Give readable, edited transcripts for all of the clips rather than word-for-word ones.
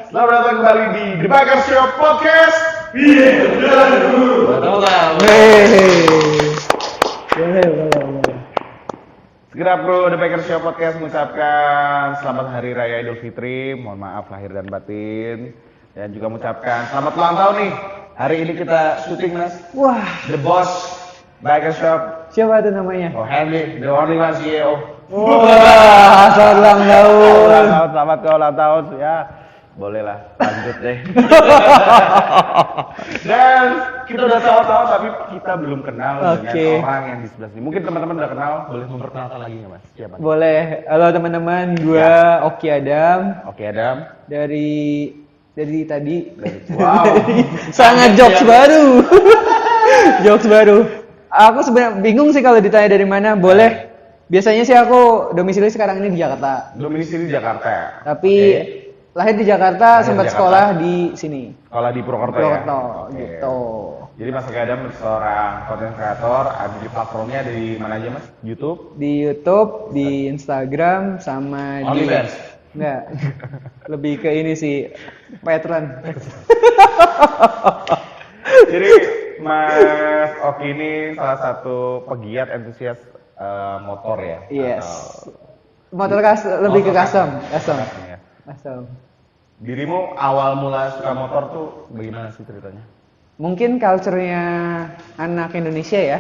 Selamat datang kembali di The Biker Shop Podcast. Boleh. Segera bro, The Biker Shop Podcast mengucapkan selamat Hari Raya Idul Fitri. Mohon maaf lahir dan batin. Dan juga mengucapkan selamat ulang tahun nih. Hari ini kita syuting mas. Wah, The Boss Biker Shop. siapa tuh namanya? Oh Henry, the only one CEO. Wah, selamat ulang tahun. Selamat ke ulang tahun ya. Boleh lah, lanjut deh. Dan kita udah tahu-tahu tapi kita belum kenal dengan orang yang di sebelah sini. Mungkin teman-teman udah kenal, boleh memperkenalkan lagi nggak mas? Siapa? Boleh. Halo teman-teman, gua Oki Adam Oke Adam. dari tadi. Wow. Sangat jokes baru. Jokes baru. Aku sebenarnya bingung sih kalau ditanya dari mana. Boleh. Biasanya sih aku domisili sekarang ini di Jakarta. Domisili di Jakarta. Tapi Oke. lahir di Jakarta, Lahir sempat di sekolah di sini. Sekolah di Purwokerto ya. Purwokerto, Oke. gitu. Jadi Mas Oki Adam seorang content creator, ada di platformnya di mana aja mas? YouTube? Di YouTube, di Instagram, sama di OnlyFans? Enggak. Lebih ke ini sih, Patreon. Jadi Mas Oki ini salah satu pegiat entusias motor ya? Yes. Atau- Motor lebih ke custom. Ya. Custom. Dirimu awal mula suka motor tuh bagaimana sih ceritanya? Mungkin culture-nya anak Indonesia ya,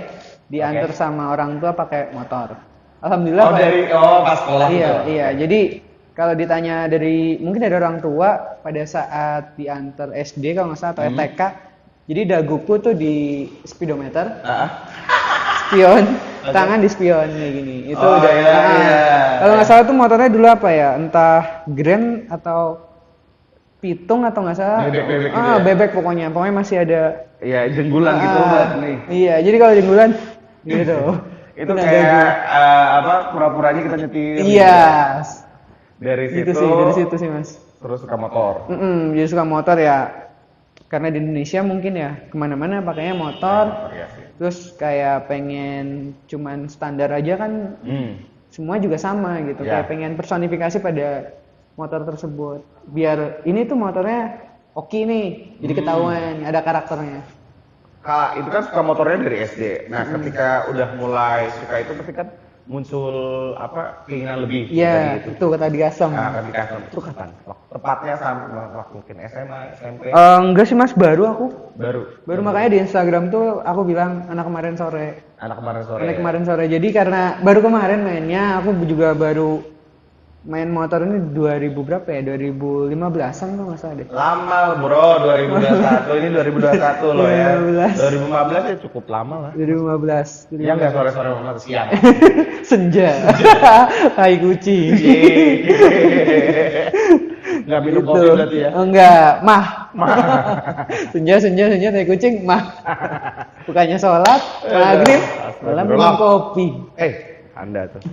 diantar Oke. sama orang tua pakai motor. Alhamdulillah. Oh dari pas sekolah Iya, gitu? iya. Jadi kalau ditanya mungkin dari orang tua pada saat diantar SD kalau nggak salah atau TK, jadi daguku tuh di speedometer, spion, tangan di spion kayak gini. Itu Oh, udah. iya, iya. Kalau nggak salah tuh motornya dulu apa ya? Entah Grand atau Pitung atau nggak salah. Bebek gitu ya? Bebek pokoknya masih ada. Iya jenggulan gitu Mbak nih. Iya, jadi kalau jenggulan gitu. Itu Kena kayak dagu. pura-puranya kita nyetir. Iya. Dari Itu situ. sih, dari situ sih mas. Terus suka motor. Jadi suka motor ya. Karena di Indonesia mungkin ya kemana-mana pakainya motor. Iya sih. Terus kayak pengen cuman standar aja kan. Semua juga sama gitu. Ya. Kayak pengen personifikasi pada motor tersebut. Biar ini tuh motornya oke nih. Jadi ketahuan ada karakternya. Kak, itu kan suka motornya dari SD. Nah, ketika udah mulai suka itu pasti kan muncul keinginan lebih Iya, dari itu. itu kata digasem. Nah, ketika itu kapan? Tepatnya sama waktu mungkin SMA, SMP. Enggak sih mas, baru aku. Baru Makanya di Instagram tuh aku bilang anak kemarin sore. anak kemarin sore. Anak kemarin sore. Jadi karena baru kemarin mainnya, aku juga baru main motor ini 2000 berapa ya? 2015-an kalau nggak salah deh. Lama bro, 2021 ini 2021 loh ya. 2015. 2015 ya cukup lama lah. 2015. Ya nggak sore-sore banget siang. Senja. Tai kucing. Nggak minum Gitu. kopi berarti ya? Enggak, mah. senja tai kucing mah. Bukannya sholat, maghrib, malah minum kopi. Anda tuh.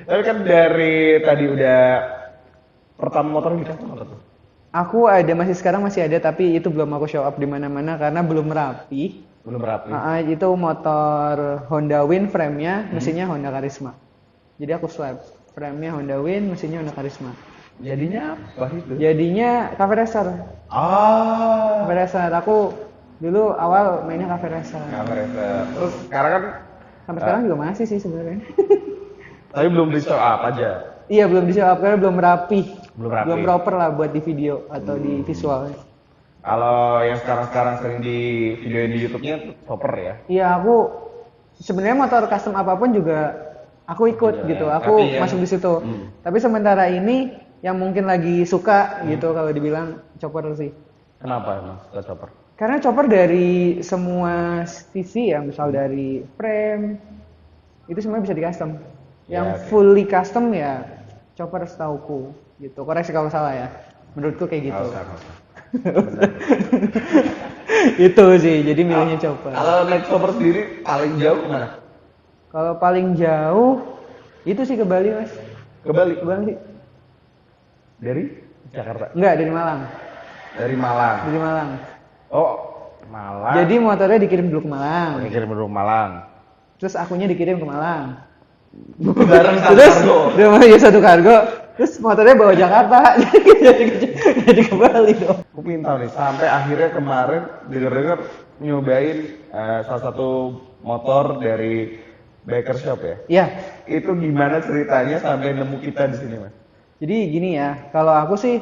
Tapi kan dari tadi udah pertama motor gitu apa tuh? Aku masih sekarang masih ada tapi itu belum aku show up di mana-mana karena belum rapi. Belum rapi. Itu motor Honda Win, frame-nya mesinnya Honda Karisma. Jadi aku swap, frame-nya Honda Win, mesinnya Honda Karisma. Jadinya apa itu? Jadinya cafe racer. Cafe racer. Aku dulu awal mainnya cafe racer. Terus sekarang kan Sampai sekarang juga masih sih sebenarnya. tapi belum di show up aja. Iya, belum di show up karena belum rapi. Belum rapi. Belum proper lah buat di video atau di visual. Kalau yang sekarang sering di video di YouTube-nya tuh Chopper ya. Iya, aku sebenarnya motor custom apapun juga aku ikut gitu. Aku tapi masuk di situ. Tapi sementara ini yang mungkin lagi suka gitu kalau dibilang chopper sih. Kenapa emang suka Chopper? Karena chopper dari semua sisi ya, misal dari frame itu semuanya bisa di custom. Yang Ya, oke. fully custom ya chopper setauku gitu. Koreksi kalau salah ya. Menurutku kayak gitu. Nggak usah. Itu sih, jadi milihnya chopper. Kalau naik Chopper sendiri paling jauh kemana? Kalau paling jauh itu sih ke Bali, Mas. Ke Bali. Ke Bali. Dari Jakarta. Enggak, dari Malang. Dari Malang. Dari Malang. Oh, Malang. Jadi motornya dikirim dulu ke Malang. kirim ke Malang. Terus akunya dikirim ke Malang. Bareng satu Terus kargo. dia mau satu kargo Terus motornya bawa Jakarta, jadi ke Bali dong. Aku pengen tahu nih, sampai akhirnya kemarin denger-denger nyobain salah satu motor dari Biker Shop ya? Iya. Itu gimana ceritanya sampai nemu kita di sini, Mas? Jadi gini ya, kalau aku sih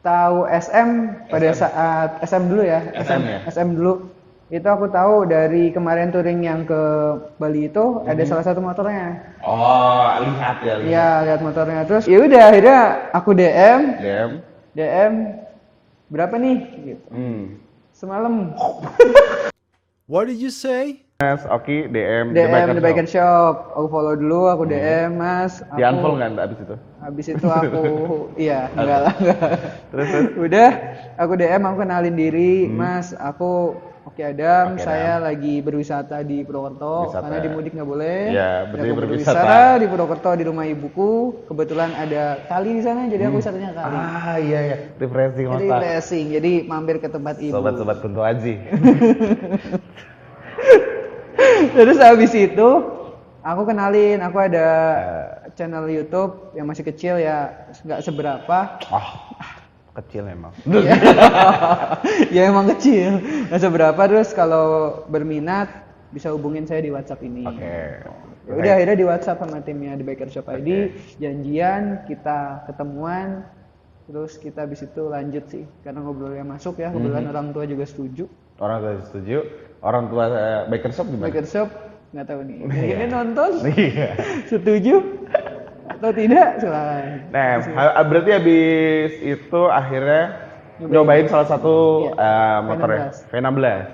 tahu SM pada saat SM dulu ya, SM ya? SM dulu. Itu aku tahu dari kemarin touring yang ke Bali itu ada salah satu motornya. Oh, lihat ya. Iya, lihat motornya. Terus ya udah akhirnya aku DM berapa nih gitu. Semalam What did you say? Mas Oki DM The Biker Shop. Aku follow dulu, aku DM Mas. Di unfollow nggak abis itu? Habis itu aku iya, enggak lah. Terus? Udah, aku DM, aku kenalin diri, Mas, aku Oki Adam, Oki saya lagi berwisata di Purwokerto, karena di mudik nggak boleh. Iya, Aku berwisata di Purwokerto di rumah ibuku. Kebetulan ada kali di sana, jadi aku wisatanya kali. Ah iya, refreshing Jadi Mas. racing, jadi mampir ke tempat ibu. Sobat-sobat Kunto Aji. Terus habis itu aku kenalin, aku ada channel YouTube yang masih kecil ya, nggak seberapa. Kecil memang. Ya emang kecil, nggak seberapa. Terus kalau berminat bisa hubungin saya di WhatsApp ini. Oke. Ya udah akhirnya di WhatsApp sama timnya The Biker Shop ID, janjian kita ketemuan, terus kita habis itu lanjut sih, karena ngobrolnya masuk ya, kebetulan orang tua juga setuju. Orang tua setuju. Orang tua Biker Shop gimana? Biker Shop nggak tahu nih, ini nonton, Iya. setuju atau tidak silakan. Nah, berarti habis itu akhirnya nyobain salah satu motornya V16.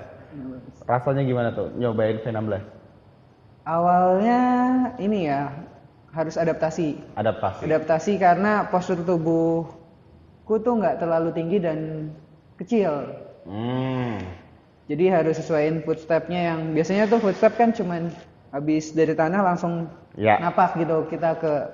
Rasanya gimana tuh nyobain V16? Awalnya ini ya harus adaptasi. Adaptasi karena postur tubuhku tuh nggak terlalu tinggi dan kecil. Jadi harus sesuaiin footstep-nya yang biasanya tuh footstep kan cuman habis dari tanah langsung napak gitu kita ke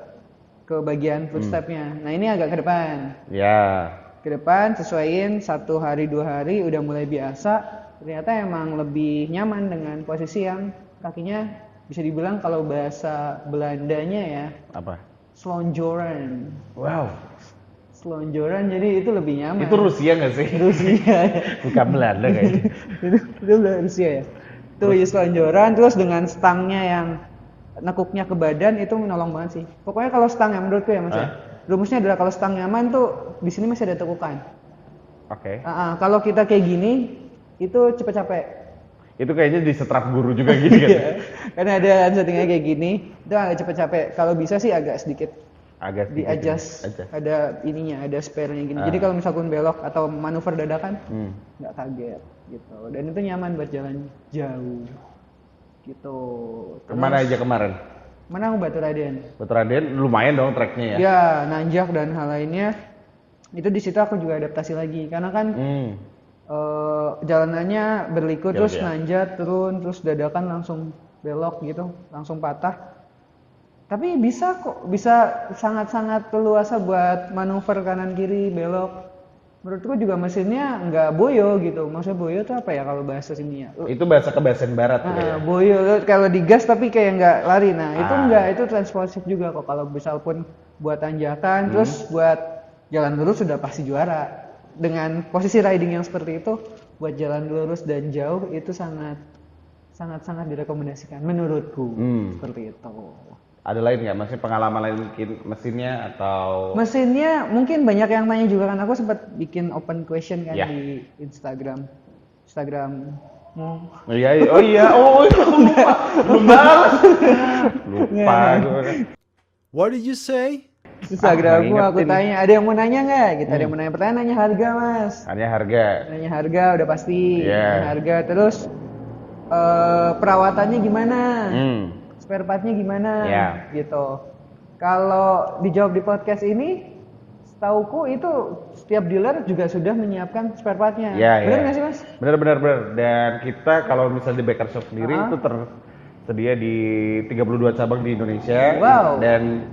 bagian footstep-nya. Nah ini agak ke depan. Ya. Ke depan sesuaiin 1 hari 2 hari udah mulai biasa. Ternyata emang lebih nyaman dengan posisi yang kakinya bisa dibilang kalau bahasa Belandanya ya. Apa? Selonjoran. Wow. Selonjoran jadi itu lebih nyaman. Itu Rusia nggak sih? Rusia. Bukan Belanda kayaknya. itu Rusia ya. Itu selonjoran terus dengan stangnya yang nekuknya ke badan itu menolong banget sih. Pokoknya kalau stang ya menurutku ya Mas ya. Rumusnya adalah kalau stang nyaman tuh di sini masih ada tekukan. Oke. Kalau kita kayak gini itu cepet capek. Itu kayaknya di setrap guru juga gini kan? Karena ada settingnya kayak gini, itu agak cepet capek. Kalau bisa sih agak sedikit di adjust. Ada ininya, ada spare-nya gini. Jadi kalau misalkan belok atau manuver dadakan, nggak kaget gitu. Dan itu nyaman buat jalan jauh. Gitu. Terus, Kemana aja kemarin? Mana aku Batu Raden? Batu Raden lumayan dong treknya ya? Ya, nanjak dan hal lainnya. Itu di situ aku juga adaptasi lagi. Karena kan jalanannya berliku terus nanjak turun terus dadakan langsung belok gitu langsung patah tapi bisa kok bisa sangat-sangat leluasa buat manuver kanan kiri belok menurutku juga mesinnya nggak boyo gitu maksudnya boyo tuh apa ya kalau bahasa sini ya itu bahasa kebasan barat tuh ya? Boyo kalau digas tapi kayak nggak lari itu nggak itu transponsif juga kok kalau misal pun buat tanjakan terus buat jalan lurus sudah pasti juara dengan posisi riding yang seperti itu buat jalan lurus dan jauh itu sangat direkomendasikan menurutku seperti itu. Ada lain nggak? Maksudnya pengalaman lain mesinnya atau? Mesinnya mungkin banyak yang tanya juga kan aku sempat bikin open question kan di Instagram. Oh iya, belum balas. Lupa gue. What did you say? Instagramku aku tanya, ada yang mau nanya nggak? Gitu, ada yang mau nanya pertanyaan, nanya harga mas. Nanya harga udah pasti. Nanya harga, terus perawatannya gimana? Spare partnya gimana? Gitu. Kalau dijawab di podcast ini, setauku itu setiap dealer juga sudah menyiapkan spare partnya. Benar nggak sih mas? Benar. Dan kita kalau misalnya di Biker Shop sendiri itu tersedia di 32 cabang di Indonesia. Wow. Dan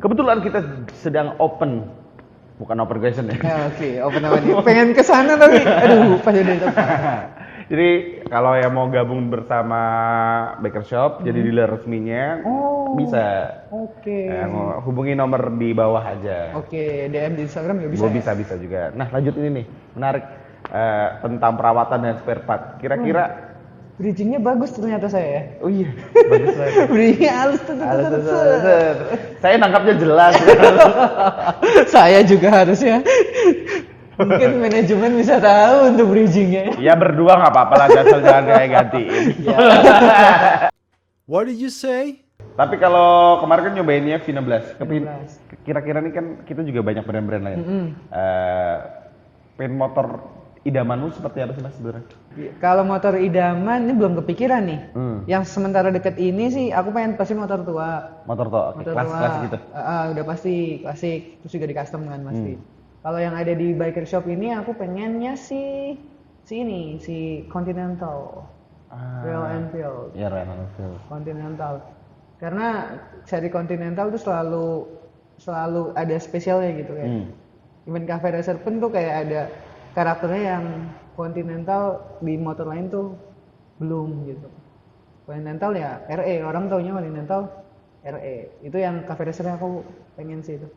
kebetulan kita sedang open question ya. Oke, open apa nih? Pengen kesana tapi, aduh pas udah tepat. Jadi kalau yang mau gabung bersama Baker Shop jadi dealer resminya bisa. Oke. Hubungi nomor di bawah aja. Oke, DM di Instagram juga bisa. Gue ya? bisa juga. Nah lanjut ini nih, menarik tentang perawatan dan spare part. Kira-kira Bridgingnya bagus ternyata saya ya. oh iya, bagus banget. Bridgingnya halus tuh. Saya nangkapnya jelas. Saya juga harusnya. Mungkin manajemen bisa tahu untuk bridgingnya. Ya berdua nggak apa-apa lah, asal jangan kayak gantiin. What did you say? Tapi kalau kemarin kan nyobainnya V16, kira-kira nih kan kita juga banyak brand-brand lain. Pengen motor idamanmu seperti apa sih mas sebenarnya? Kalau motor idaman ini belum kepikiran nih. Yang sementara deket ini sih aku pengen pasti motor tua. Motor tua, oke. Motor tua. Klasik gitu. Udah pasti klasik, terus juga di custom kan pasti. Kalau yang ada di biker shop ini aku pengennya si Continental. Royal Enfield. Iya, Royal Enfield. Continental. Karena seri Continental tuh selalu ada spesialnya gitu kan. Even Cafe Racer pun tuh kayak ada karakternya yang Continental di motor lain tuh belum gitu. Continental ya RE, orang taunya Continental RE. Itu yang Cafe Racer aku pengen sih itu.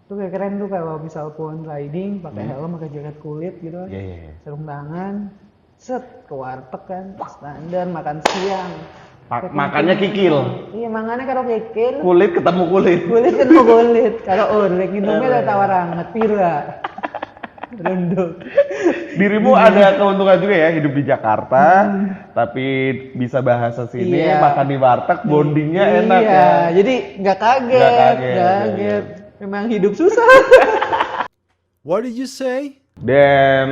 Itu kayak keren tuh kalau misal pun riding pakai helm, pakai jaket kulit gitu kan. Sarung tangan, set ke warteg kan, standar makan siang. Makannya kikil. Iya, makannya karo kikil. Kulit ketemu kulit. Kulit ketemu kulit. Kalau urek minumnya tawar hangat pira. Renduk. Dirimu ada keuntungan juga ya hidup di Jakarta, tapi bisa bahasa sini, makan di warteg, bondingnya enak ya. Iya, jadi nggak kaget. Memang hidup susah. What did you say? Dan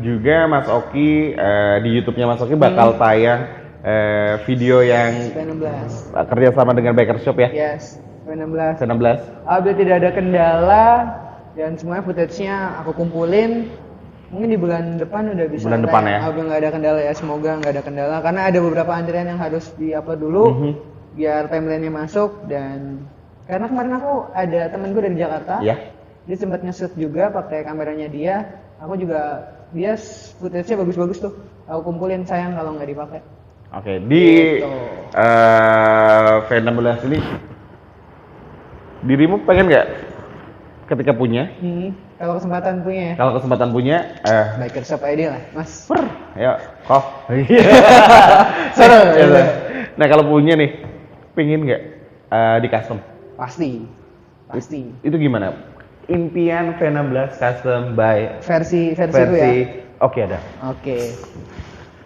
juga Mas Oki di YouTube-nya Mas Oki bakal tayang video yang V16. kerjasama dengan Baker Shop ya. Yes, V16. V16. Apabila tidak ada kendala dan semuanya footage-nya aku kumpulin, mungkin di bulan depan udah bisa. Bulan depan ya. Apabila nggak ada kendala ya, semoga nggak ada kendala. Karena ada beberapa antrian yang harus di-upload dulu, biar timeline-nya masuk. Dan karena kemarin aku ada temen gue dari Jakarta, dia sempat nge-shoot juga pakai kameranya dia. Aku juga, dia footage-nya bagus-bagus tuh. Aku kumpulin, sayang kalau nggak dipakai. Oke, di V16 ini dirimu pengen nggak ketika punya? Kalau kesempatan punya ya. Kalau kesempatan punya, Biker shop ID lah, Mas. ya, seru. Nah kalau punya nih, pengen nggak di custom? Pasti. Itu gimana? Impian V16 custom by versi itu ya. Oke ada. Oke.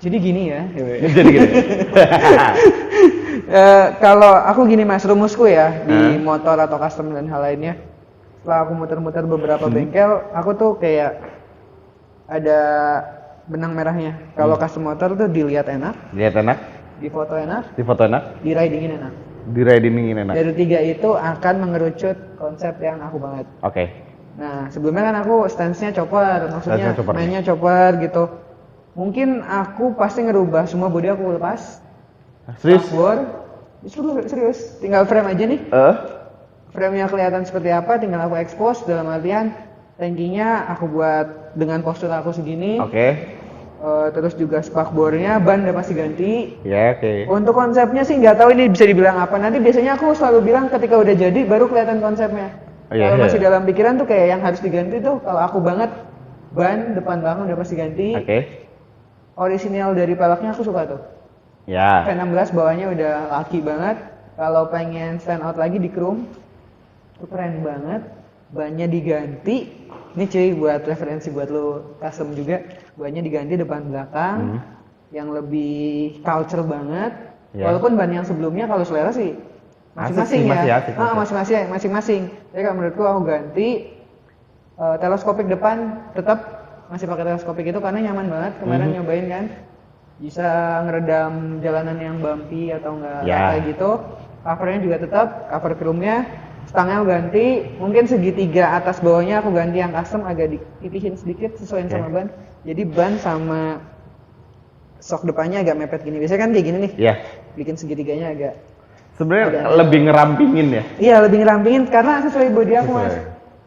Jadi gini ya. Jadi gini. Kalau aku gini mas, rumusku ya di motor atau custom dan hal lainnya. Setelah aku muter-muter beberapa bengkel, aku tuh kayak ada benang merahnya. Kalau custom motor tuh dilihat enak, di foto enak, di ridingin enak. Dari tiga itu akan mengerucut konsep yang aku banget. Oke. Nah sebelumnya kan aku stance-nya chopper, maksudnya mainnya chopper gitu. Mungkin aku pasti ngerubah semua bodi aku lepas. Serius. Tinggal frame aja nih. Frame-nya kelihatan seperti apa, tinggal aku expose dalam artian tankinya aku buat dengan postur aku segini. Terus juga spakbornya, ban udah pasti ganti. Untuk konsepnya sih nggak tahu ini bisa dibilang apa. Nanti biasanya aku selalu bilang ketika udah jadi baru kelihatan konsepnya. Kalau masih dalam pikiran tuh kayak yang harus diganti tuh kalau aku banget ban depan belakang udah pasti ganti. Orisinal dari peleknya aku suka tuh. V16 bawahnya udah laki banget. Kalau pengen stand out lagi di chrome, itu keren banget. Bannya diganti. Ini cuy buat referensi buat lo custom juga. Bannya diganti depan belakang yang lebih culture banget. Walaupun ban yang sebelumnya kalau selera sih masing-masing ya. Masing-masing. Jadi kalau menurutku aku ganti teleskopik depan tetap masih pakai teleskopik itu karena nyaman banget. Kemarin nyobain kan. Bisa ngeredam jalanan yang bumpy atau enggak kayak gitu. Covernya juga tetap, cover chrome-nya. Stangnya aku ganti, mungkin segitiga atas bawahnya aku ganti yang custom agak dipipihin sedikit sesuaiin sama ban. Jadi ban sama sok depannya agak mepet gini. Biasanya kan kayak gini nih. Bikin segitiganya agak. Sebenarnya lebih ngerampingin ya? Iya, lebih ngerampingin karena sesuai body aku mas.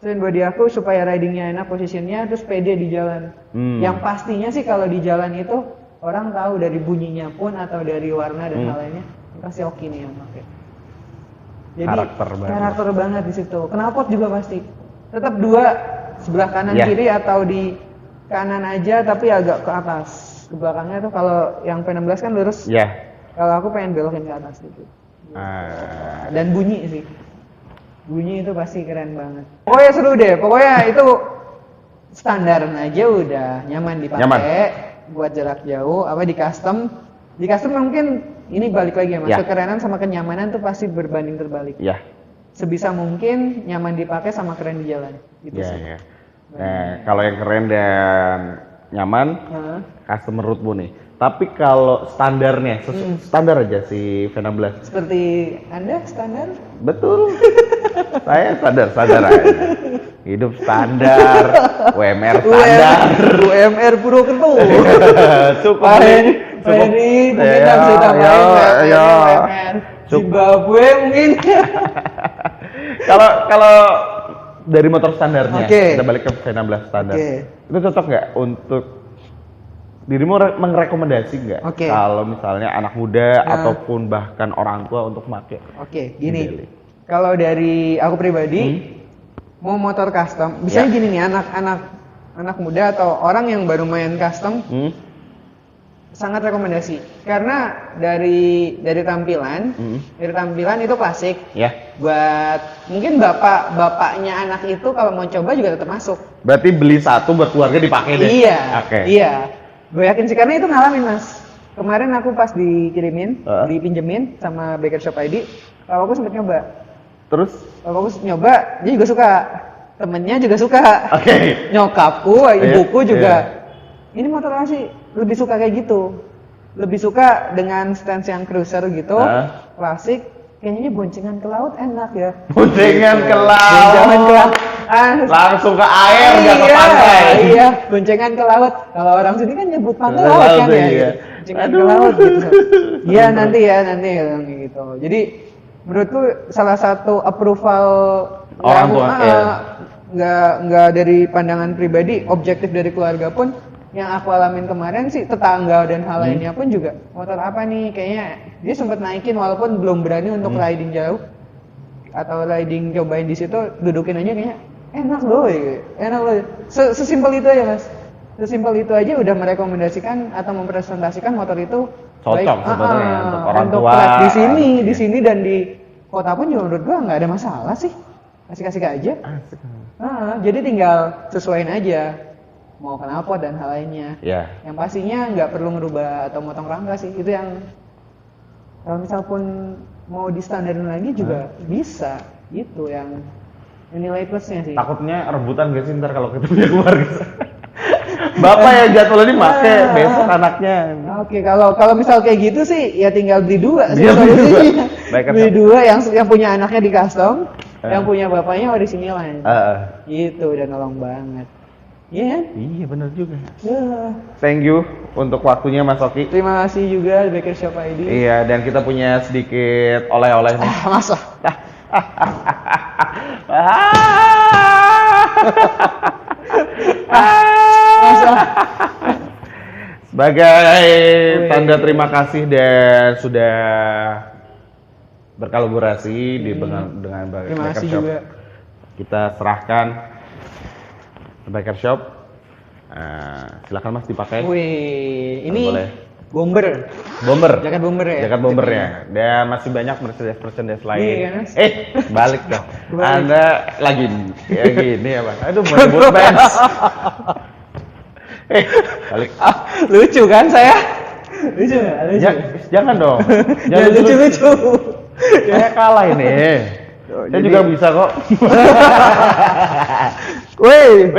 Sesuai body aku supaya ridingnya enak posisinya, terus pede di jalan. Yang pastinya sih kalau di jalan itu orang tahu dari bunyinya pun atau dari warna dan hal lainnya pasti Oki nih yang pakai. Jadi karakter banget di situ. Knalpot juga pasti. Tetap 2 sebelah kanan kiri atau di kanan aja tapi agak ke atas. Ke belakangnya tuh kalau yang P16 kan lurus. Iya. Kalau aku pengen belokin ke atas gitu. Dan bunyi sih. Bunyi itu pasti keren banget. Pokoknya seru deh. Pokoknya itu standar aja udah nyaman dipakai buat jarak jauh. Apa di custom? Di custom mungkin ini balik lagi ya mas. Kekerenan sama kenyamanan tuh pasti berbanding terbalik. Iya. Sebisa mungkin nyaman dipakai sama keren di jalan. Gitu sih. Iya. Nah, kalau yang keren dan nyaman, custom menurutmu nih. Tapi kalau standarnya, standar aja si V16. Seperti Anda standar? Betul. Saya standar aja. Hidup standar, UMR standar. UMR Purwokerto. Cukup. Pak Hedi, mungkin bisa tambahin UMR. Zimbabwe mungkin. Kalau dari motor standarnya, kita balik ke V16 standar. Itu cocok nggak untuk dirimu merekomendasi nggak kalau misalnya anak muda ataupun bahkan orang tua untuk pakai? Gini. Kalau dari aku pribadi mau motor custom, misalnya gini nih anak muda atau orang yang baru main custom sangat rekomendasi karena dari tampilan itu klasik. Buat mungkin bapaknya anak itu kalau mau coba juga tetap masuk. Berarti beli satu buat keluarga dipakai deh. Iya. Gue yakin sih karena itu ngalamin mas. Kemarin aku pas dikirimin, dipinjemin sama Baker Shop ID, kalau aku sempet nyoba. Terus? Kalau aku nyoba, dia juga suka. Temennya juga suka. Nyokapku, ibuku juga. Ini motor apa sih? Lebih suka kayak gitu. Lebih suka dengan stance yang cruiser gitu, klasik. Kayaknya boncengan ke laut enak ya. Boncengan ke laut. Langsung ke air, nggak ke pantai. Iya, boncengan ke laut. Kalau orang sini kan nyebut pantai laut kan ya. Boncengan ke laut gitu. Iya nanti gitu. Jadi menurutku salah satu approval orang tua nggak dari pandangan pribadi, objektif dari keluarga pun yang aku alamin kemarin sih tetangga dan hal lainnya pun juga motor apa nih kayaknya dia sempat naikin walaupun belum berani untuk riding jauh atau riding cobain di situ dudukin aja kayaknya enak loh. Sesimpel itu aja mas, sesimpel itu aja udah merekomendasikan atau mempresentasikan motor itu cocok sebetulnya untuk orang tua di sini dan di kota pun juga menurut gua nggak ada masalah sih, kasih aja. Jadi tinggal sesuaiin aja mau knalpot dan hal lainnya. Yang pastinya nggak perlu ngerubah atau motong rangka sih. Itu yang kalau misal pun mau di standarin lagi juga bisa. Itu yang nilai plusnya sih. Takutnya rebutan gak sih ntar kalau kita punya keluarga. Bapak yang jadwalnya dipakai, besok anaknya. Kalau misal kayak gitu sih ya tinggal beli 2 sih solusinya. Beli 2 yang punya anaknya di custom, yang punya bapaknya orisinil. Gitu udah nolong banget. Iya benar juga. Thank you untuk waktunya Mas Oki. Terima kasih juga Baker Shop ID. Iya, dan kita punya sedikit oleh-oleh nih. Masa? Sebagai tanda terima kasih dan sudah berkolaborasi dengan Baker Shop. Juga. Kita serahkan Baker Shop, silakan mas dipakai. Wih, ini boleh. Bomber, jaket bomber ya. Jaket bomber ya. Dan masih banyak merchandise lain. Iya, balik dong. Anda lagi ya gini ya bang. Aduh, mau nyebut bands. Balik. Lucu kan saya? Lucu nggak? Lucu. Jangan dong. Jangan lucu. Saya kalah ini. Saya juga bisa kok. Wait.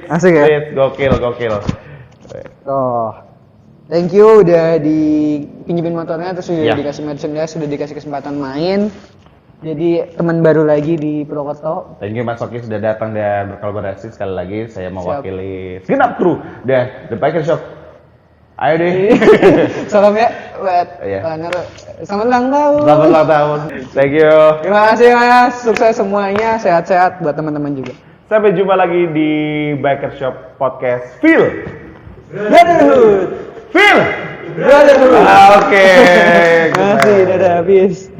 Asik ya? Gokil. Thank you udah dipinjemin motornya, terus udah dikasih merchandise, sudah dikasih kesempatan main. Jadi teman baru lagi di Purwokerto. Thank you Mas Oki sudah datang dan berkolaborasi. Sekali lagi saya mewakili segenap kru dan The Baker Shop. Ayo deh. Salam ya buat selamat ulang tahun. Thank you. Terima kasih Mas. Sukses semuanya, sehat-sehat buat teman-teman juga. Sampai jumpa lagi di Baker Shop Podcast Feel Brotherhood. Feel. Brotherhood. Oke. Makasih, dadah, habis.